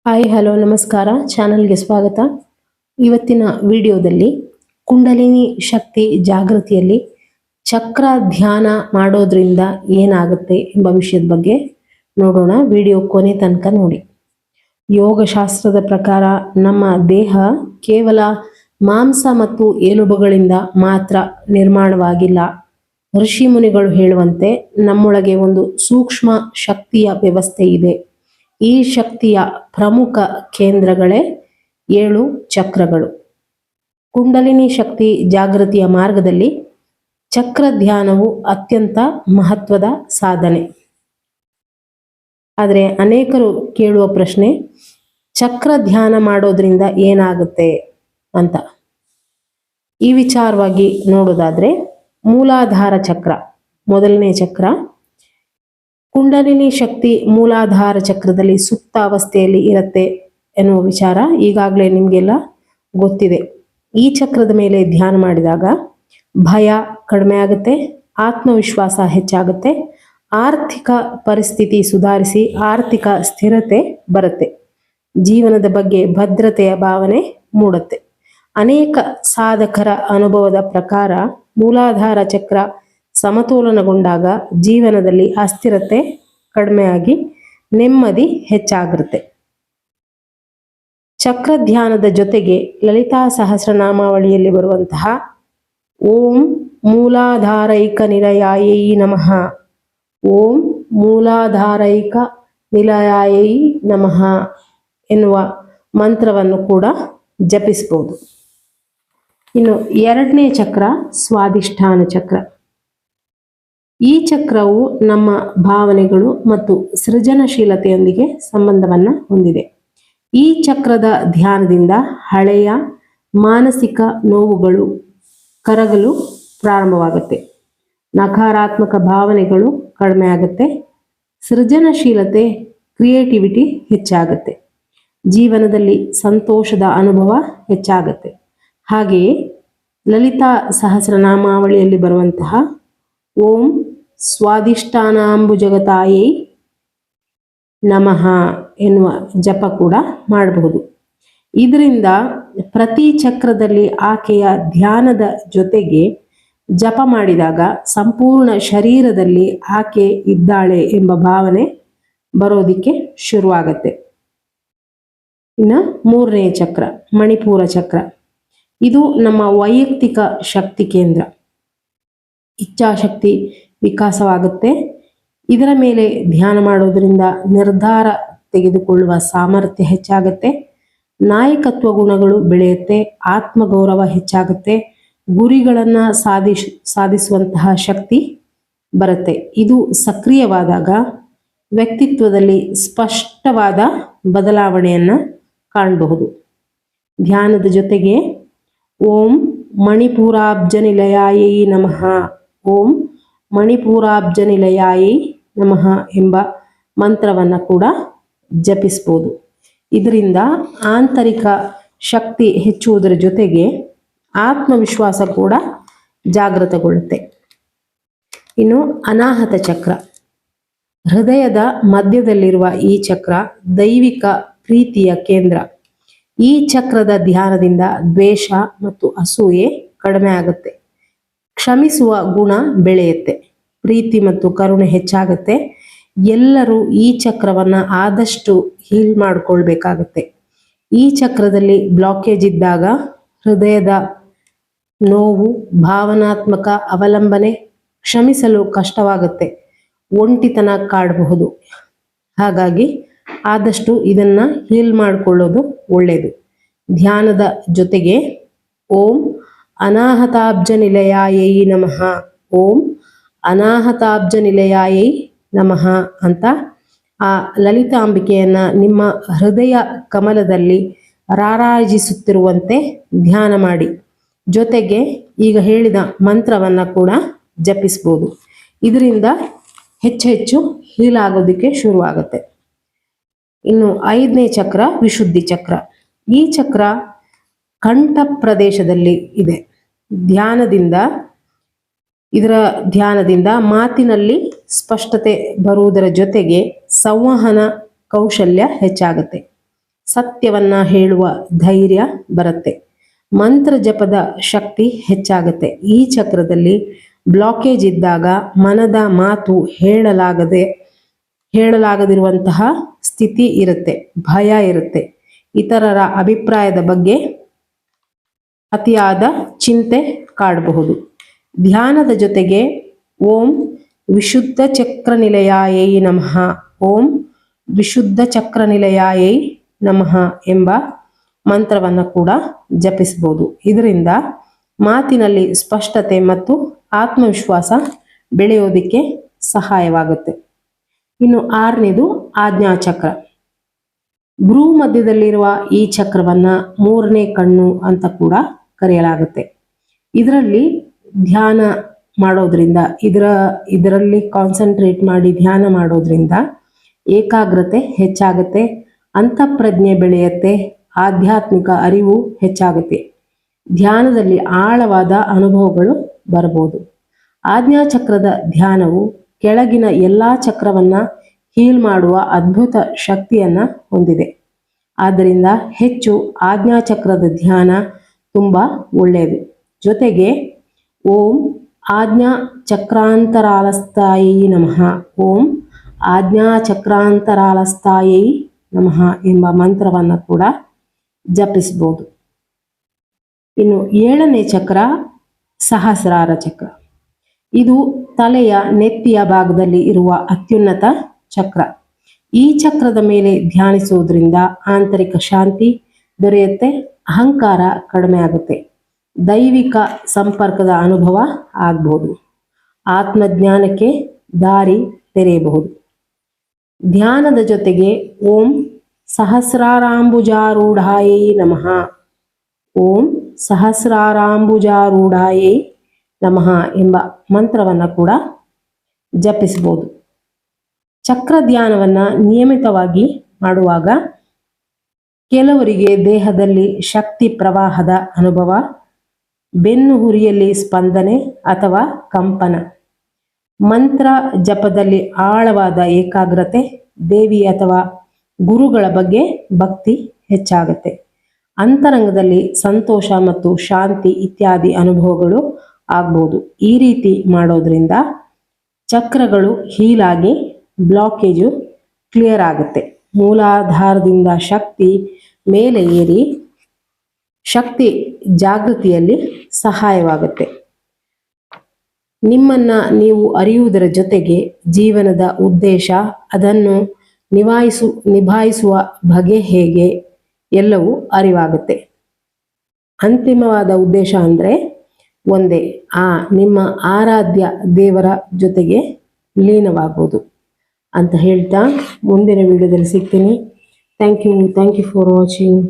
Hi hello ನಮಸ್ಕಾರ, ಚಾನಲ್ಗೆ ಸ್ವಾಗತ. ಇವತ್ತಿನ ವಿಡಿಯೋದಲ್ಲಿ ಕುಂಡಲಿನಿ ಶಕ್ತಿ ಜಾಗೃತಿಯಲ್ಲಿ ಚಕ್ರ ಧ್ಯಾನ ಮಾಡೋದ್ರಿಂದ ಏನಾಗುತ್ತೆ ಎಂಬ ವಿಷಯದ ಬಗ್ಗೆ ನೋಡೋಣ. ವಿಡಿಯೋ ಕೊನೆ ತನಕ ನೋಡಿ. ಯೋಗಶಾಸ್ತ್ರದ ಪ್ರಕಾರ ನಮ್ಮ ದೇಹ ಕೇವಲ ಮಾಂಸ ಮತ್ತು ಎಲುಬುಗಳಿಂದ ಮಾತ್ರ ನಿರ್ಮಾಣವಾಗಿಲ್ಲ. ಋಷಿ ಮುನಿಗಳು ಹೇಳುವಂತೆ ನಮ್ಮೊಳಗೆ ಒಂದು ಸೂಕ್ಷ್ಮ ಶಕ್ತಿಯ ವ್ಯವಸ್ಥೆ ಇದೆ. ಈ ಶಕ್ತಿಯ ಪ್ರಮುಖ ಕೇಂದ್ರಗಳೇ 7 ಚಕ್ರಗಳು. ಕುಂಡಲಿನಿ ಶಕ್ತಿ ಜಾಗೃತಿಯ ಮಾರ್ಗದಲ್ಲಿ ಚಕ್ರ ಧ್ಯಾನವು ಅತ್ಯಂತ ಮಹತ್ವದ ಸಾಧನೆ. ಆದರೆ ಅನೇಕರು ಕೇಳುವ ಪ್ರಶ್ನೆ, ಚಕ್ರ ಧ್ಯಾನ ಮಾಡೋದ್ರಿಂದ ಏನಾಗುತ್ತೆ ಅಂತ. ಈ ವಿಚಾರವಾಗಿ ನೋಡೋದಾದ್ರೆ, ಮೂಲಾಧಾರ ಚಕ್ರ ಮೊದಲನೇ ಚಕ್ರ. ಕುಂಡಲಿನಿ ಶಕ್ತಿ ಮೂಲಾಧಾರ ಚಕ್ರದಲ್ಲಿ ಸುಪ್ತ ಅವಸ್ಥೆಯಲ್ಲಿ ಇರುತ್ತೆ ಎನ್ನುವ ವಿಚಾರ ಈಗಾಗಲೇ ನಿಮಗೆಲ್ಲ ಗೊತ್ತಿದೆ. ಈ ಚಕ್ರದ ಮೇಲೆ ಧ್ಯಾನ ಮಾಡಿದಾಗ ಭಯ ಕಡಿಮೆ ಆಗುತ್ತೆ, ಆತ್ಮವಿಶ್ವಾಸ ಹೆಚ್ಚಾಗುತ್ತೆ, ಆರ್ಥಿಕ ಪರಿಸ್ಥಿತಿ ಸುಧಾರಿಸಿ ಆರ್ಥಿಕ ಸ್ಥಿರತೆ ಬರುತ್ತೆ, ಜೀವನದ ಬಗ್ಗೆ ಭದ್ರತೆಯ ಭಾವನೆ ಮೂಡುತ್ತೆ. ಅನೇಕ ಸಾಧಕರ ಅನುಭವದ ಪ್ರಕಾರ ಮೂಲಾಧಾರ ಚಕ್ರ ಸಮತೋಲನಗೊಂಡಾಗ ಜೀವನದಲ್ಲಿ ಅಸ್ಥಿರತೆ ಕಡಿಮೆಯಾಗಿ ನೆಮ್ಮದಿ ಹೆಚ್ಚಾಗಿರುತ್ತೆ. ಚಕ್ರ ಧ್ಯಾನದ ಜೊತೆಗೆ ಲಲಿತಾ ಸಹಸ್ರನಾಮಾವಳಿಯಲ್ಲಿ ಬರುವಂತಹ ಓಂ ಮೂಲಾಧಾರೈಕ ನಿಲಯಾಯೈ ನಮಃ, ಓಂ ಮೂಲಾಧಾರೈಕ ನಿಲಯಾಯೈ ನಮಃ ಎನ್ನುವ ಮಂತ್ರವನ್ನು ಕೂಡ ಜಪಿಸಬಹುದು. ಇನ್ನು ಎರಡನೇ ಚಕ್ರ ಸ್ವಾಧಿಷ್ಠಾನ ಚಕ್ರ. ಈ ಚಕ್ರವು ನಮ್ಮ ಭಾವನೆಗಳು ಮತ್ತು ಸೃಜನಶೀಲತೆಯೊಂದಿಗೆ ಸಂಬಂಧವನ್ನ ಹೊಂದಿದೆ. ಈ ಚಕ್ರದ ಧ್ಯಾನದಿಂದ ಹಳೆಯ ಮಾನಸಿಕ ನೋವುಗಳು ಕರಗಲು ಪ್ರಾರಂಭವಾಗುತ್ತೆ, ನಕಾರಾತ್ಮಕ ಭಾವನೆಗಳು ಕಡಿಮೆ ಆಗುತ್ತೆ, ಸೃಜನಶೀಲತೆ ಕ್ರಿಯೇಟಿವಿಟಿ ಹೆಚ್ಚಾಗುತ್ತೆ, ಜೀವನದಲ್ಲಿ ಸಂತೋಷದ ಅನುಭವ ಹೆಚ್ಚಾಗುತ್ತೆ. ಹಾಗೆಯೇ ಲಲಿತಾ ಸಹಸ್ರನಾಮಾವಳಿಯಲ್ಲಿ ಬರುವಂತಹ ಓಂ ಸ್ವಾಧಿಷ್ಠಾನಾಂಬುಜಗತಾಯೈ ನಮಃ ಎನ್ನುವ ಜಪ ಕೂಡ ಮಾಡಬಹುದು. ಇದರಿಂದ ಪ್ರತಿ ಚಕ್ರದಲ್ಲಿ ಆಕೆಯ ಧ್ಯಾನದ ಜೊತೆಗೆ ಜಪ ಮಾಡಿದಾಗ ಸಂಪೂರ್ಣ ಶರೀರದಲ್ಲಿ ಆಕೆ ಇದ್ದಾಳೆ ಎಂಬ ಭಾವನೆ ಬರೋದಿಕ್ಕೆ ಶುರುವಾಗತ್ತೆ. ಇನ್ನು ಮೂರನೇ ಚಕ್ರ ಮಣಿಪುರ ಚಕ್ರ. ಇದು ನಮ್ಮ ವೈಯಕ್ತಿಕ ಶಕ್ತಿ ಕೇಂದ್ರ. ಇಚ್ಛಾಶಕ್ತಿ ವಿಕಾಸವಾಗುತ್ತೆ. ಇದರ ಮೇಲೆ ಧ್ಯಾನ ಮಾಡೋದ್ರಿಂದ ನಿರ್ಧಾರ ತೆಗೆದುಕೊಳ್ಳುವ ಸಾಮರ್ಥ್ಯ ಹೆಚ್ಚಾಗುತ್ತೆ, ನಾಯಕತ್ವ ಗುಣಗಳು ಬೆಳೆಯುತ್ತೆ, ಆತ್ಮಗೌರವ ಹೆಚ್ಚಾಗುತ್ತೆ, ಗುರಿಗಳನ್ನು ಸಾಧಿಸುವಂತಹ ಶಕ್ತಿ ಬರುತ್ತೆ. ಇದು ಸಕ್ರಿಯವಾದಾಗ ವ್ಯಕ್ತಿತ್ವದಲ್ಲಿ ಸ್ಪಷ್ಟವಾದ ಬದಲಾವಣೆಯನ್ನು ಕಾಣಬಹುದು. ಧ್ಯಾನದ ಜೊತೆಗೆ ಓಂ ಮಣಿಪುರಾಬ್ಜ ನಿಲಯಾಯೈ ನಮಃ, ಓಂ ಮಣಿಪುರಾಬ್ಜ ನಿಲಯಾಯೈ ನಮಃ ಎಂಬ ಮಂತ್ರವನ್ನು ಕೂಡ ಜಪಿಸಬಹುದು. ಇದರಿಂದ ಆಂತರಿಕ ಶಕ್ತಿ ಹೆಚ್ಚುವುದರ ಜೊತೆಗೆ ಆತ್ಮವಿಶ್ವಾಸ ಕೂಡ ಜಾಗೃತಗೊಳ್ಳುತ್ತೆ. ಇನ್ನು ಅನಾಹತ ಚಕ್ರ. ಹೃದಯದ ಮಧ್ಯದಲ್ಲಿರುವ ಈ ಚಕ್ರ ದೈವಿಕ ಪ್ರೀತಿಯ ಕೇಂದ್ರ. ಈ ಚಕ್ರದ ಧ್ಯಾನದಿಂದ ದ್ವೇಷ ಮತ್ತು ಅಸೂಯೆ ಕಡಿಮೆ ಆಗುತ್ತೆ, ಕ್ಷಮಿಸುವ ಗುಣ ಬೆಳೆಯುತ್ತೆ, ಪ್ರೀತಿ ಮತ್ತು ಕರುಣೆ ಹೆಚ್ಚಾಗುತ್ತೆ. ಎಲ್ಲರೂ ಈ ಚಕ್ರವನ್ನ ಆದಷ್ಟು ಹೀಲ್ ಮಾಡ್ಕೊಳ್ಬೇಕಾಗತ್ತೆ. ಈ ಚಕ್ರದಲ್ಲಿ ಬ್ಲಾಕೇಜ್ ಇದ್ದಾಗ ಹೃದಯದ ನೋವು, ಭಾವನಾತ್ಮಕ ಅವಲಂಬನೆ, ಕ್ಷಮಿಸಲು ಕಷ್ಟವಾಗುತ್ತೆ, ಒಂಟಿತನ ಕಾಡಬಹುದು. ಹಾಗಾಗಿ ಆದಷ್ಟು ಇದನ್ನ ಹೀಲ್ ಮಾಡಿಕೊಳ್ಳೋದು ಒಳ್ಳೆಯದು. ಧ್ಯಾನದ ಜೊತೆಗೆ ಓಂ ಅನಾಹತಾಬ್ಜ ನಿಲಯಾಯೈ ನಮಃ, ಓಂ ಅನಾಹತಾಬ್ಜ ನಿಲಯಾಯೈ ನಮಃ ಅಂತ ಆ ಲಲಿತಾಂಬಿಕೆಯನ್ನ ನಿಮ್ಮ ಹೃದಯ ಕಮಲದಲ್ಲಿ ರಾರಾಜಿಸುತ್ತಿರುವಂತೆ ಧ್ಯಾನ ಮಾಡಿ. ಜೊತೆಗೆ ಈಗ ಹೇಳಿದ ಮಂತ್ರವನ್ನ ಕೂಡ ಜಪಿಸ್ಬೋದು. ಇದರಿಂದ ಹೆಚ್ಚು ಹೀಲ್ ಆಗೋದಕ್ಕೆ ಶುರುವಾಗುತ್ತೆ. ಇನ್ನು 5ನೇ ಚಕ್ರ ವಿಶುದ್ಧಿ ಚಕ್ರ. ಈ ಚಕ್ರ ಕಂಠ ಪ್ರದೇಶದಲ್ಲಿ ಇದೆ. ಇದರ ಧ್ಯಾನದಿಂದ ಮಾತಿನಲ್ಲಿ ಸ್ಪಷ್ಟತೆ ಬರುವುದರ ಜೊತೆಗೆ ಸಂವಹನ ಕೌಶಲ್ಯ ಹೆಚ್ಚಾಗುತ್ತೆ, ಸತ್ಯವನ್ನ ಹೇಳುವ ಧೈರ್ಯ ಬರುತ್ತೆ. ಮಂತ್ರ ಜಪದ ಶಕ್ತಿ ಹೆಚ್ಚಾಗುತ್ತೆ. ಈ ಚಕ್ರದಲ್ಲಿ ಬ್ಲಾಕೇಜ್ ಇದ್ದಾಗ ಮನದ ಮಾತು ಹೇಳಲಾಗದಿರುವಂತಹ ಸ್ಥಿತಿ ಇರುತ್ತೆ, ಭಯ ಇರುತ್ತೆ, ಇತರರ ಅಭಿಪ್ರಾಯದ ಬಗ್ಗೆ ಅತಿಯಾದ ಚಿಂತೆ ಕಾಡಬಹುದು. ಧ್ಯಾನದ ಜೊತೆಗೆ ಓಂ ವಿಶುದ್ಧ ಚಕ್ರ ನಿಲಯಾಯೈ ನಮಃ, ಓಂ ವಿಶುದ್ಧ ಚಕ್ರ ನಿಲಯಾಯೈ ನಮಃ ಎಂಬ ಮಂತ್ರವನ್ನು ಕೂಡ ಜಪಿಸಬಹುದು. ಇದರಿಂದ ಮಾತಿನಲ್ಲಿ ಸ್ಪಷ್ಟತೆ ಮತ್ತು ಆತ್ಮವಿಶ್ವಾಸ ಬೆಳೆಯೋದಿಕ್ಕೆ ಸಹಾಯವಾಗುತ್ತೆ. ಇನ್ನು 6ನೇದು ಆಜ್ಞಾಚಕ್ರ. ಭ್ರೂ ಮಧ್ಯದಲ್ಲಿರುವ ಈ ಚಕ್ರವನ್ನ 3ನೇ ಕಣ್ಣು ಅಂತ ಕೂಡ ಕರೆಯಲಾಗುತ್ತೆ. ಇದರಲ್ಲಿ ಧ್ಯಾನ ಮಾಡೋದ್ರಿಂದ ಇದರಲ್ಲಿ ಕಾನ್ಸಂಟ್ರೇಟ್ ಮಾಡಿ ಧ್ಯಾನ ಮಾಡೋದ್ರಿಂದ ಏಕಾಗ್ರತೆ ಹೆಚ್ಚಾಗುತ್ತೆ, ಅಂತಃಪ್ರಜ್ಞೆ ಬೆಳೆಯುತ್ತೆ, ಆಧ್ಯಾತ್ಮಿಕ ಅರಿವು ಹೆಚ್ಚಾಗುತ್ತೆ, ಧ್ಯಾನದಲ್ಲಿ ಆಳವಾದ ಅನುಭವಗಳು ಬರಬಹುದು. ಆಜ್ಞಾಚಕ್ರದ ಧ್ಯಾನವು ಕೆಳಗಿನ ಎಲ್ಲಾ ಚಕ್ರವನ್ನ ಹೀಲ್ ಮಾಡುವ ಅದ್ಭುತ ಶಕ್ತಿಯನ್ನ ಹೊಂದಿದೆ. ಆದ್ದರಿಂದ ಹೆಚ್ಚು ಆಜ್ಞಾಚಕ್ರದ ಧ್ಯಾನ ತುಂಬಾ ಒಳ್ಳೆಯದು. ಜೊತೆಗೆ ಓಂ ಆಜ್ಞಾ ಚಕ್ರಾಂತರಾಲಸ್ಥಾಯೈ ನಮಃ, ಓಂ ಆಜ್ಞಾ ಚಕ್ರಾಂತರಾಲಸ್ಥಾಯೈ ನಮಃ ಎಂಬ ಮಂತ್ರವನ್ನು ಕೂಡ ಜಪಿಸಬಹುದು. ಇನ್ನು 7ನೇ ಚಕ್ರ ಸಹಸ್ರಾರ ಚಕ್ರ. ಇದು ತಲೆಯ ನೆತ್ತಿಯ ಭಾಗದಲ್ಲಿ ಇರುವ ಅತ್ಯುನ್ನತ ಚಕ್ರ. ಈ ಚಕ್ರದ ಮೇಲೆ ಧ್ಯಾನಿಸುವುದರಿಂದ ಆಂತರಿಕ ಶಾಂತಿ ದೊರೆಯುತ್ತೆ, ಅಹಂಕಾರ ಕಡಿಮೆ ಆಗುತ್ತೆ, ದೈವಿಕ ಸಂಪರ್ಕದ ಅನುಭವ ಆಗಬಹುದು, ಆತ್ಮಜ್ಞಾನಕ್ಕೆ ದಾರಿ ತೆರೆಯಬಹುದು. ಧ್ಯಾನದ ಜೊತೆಗೆ ಓಂ ಸಹಸ್ರಾರಾಂಬುಜಾರೂಢಾಯೈ ನಮಃ, ಓಂ ಸಹಸ್ರಾರಾಂಬುಜಾರೂಢಾಯೈ ನಮಃ ಎಂಬ ಮಂತ್ರವನ್ನು ಕೂಡ ಜಪಿಸಬಹುದು. ಚಕ್ರ ಧ್ಯಾನವನ್ನು ನಿಯಮಿತವಾಗಿ ಮಾಡುವಾಗ ಕೆಲವರಿಗೆ ದೇಹದಲ್ಲಿ ಶಕ್ತಿ ಪ್ರವಾಹದ ಅನುಭವ, ಬೆನ್ನು ಹುರಿಯಲ್ಲಿ ಸ್ಪಂದನೆ ಅಥವಾ ಕಂಪನ, ಮಂತ್ರ ಜಪದಲ್ಲಿ ಆಳವಾದ ಏಕಾಗ್ರತೆ, ದೇವಿ ಅಥವಾ ಗುರುಗಳ ಬಗ್ಗೆ ಭಕ್ತಿ ಹೆಚ್ಚಾಗುತ್ತೆ, ಅಂತರಂಗದಲ್ಲಿ ಸಂತೋಷ ಮತ್ತು ಶಾಂತಿ ಇತ್ಯಾದಿ ಅನುಭವಗಳು ಆಗ್ಬೋದು. ಈ ರೀತಿ ಮಾಡೋದ್ರಿಂದ ಚಕ್ರಗಳು ಹೀಲಾಗಿ ಬ್ಲಾಕೇಜು ಕ್ಲಿಯರ್ ಆಗುತ್ತೆ. ಮೂಲಾಧಾರದಿಂದ ಶಕ್ತಿ ಮೇಲೆ ಏರಿ ಶಕ್ತಿ ಜಾಗೃತಿಯಲ್ಲಿ ಸಹಾಯವಾಗುತ್ತೆ. ನಿಮ್ಮನ್ನ ನೀವು ಅರಿಯುವುದರ ಜೊತೆಗೆ ಜೀವನದ ಉದ್ದೇಶ, ಅದನ್ನು ನಿಭಾಯಿಸುವ ಬಗೆ ಹೇಗೆ ಎಲ್ಲವೂ ಅರಿವಾಗುತ್ತೆ. ಅಂತಿಮವಾದ ಉದ್ದೇಶ ಅಂದರೆ ಒಂದೇ, ನಿಮ್ಮ ಆರಾಧ್ಯ ದೇವರ ಜೊತೆಗೆ ಲೀನವಾಗುವುದು ಅಂತ ಹೇಳ್ತಾ ಮುಂದಿನ ವಿಡಿಯೋದಲ್ಲಿ ಸಿಗ್ತೀನಿ. Thank you for watching.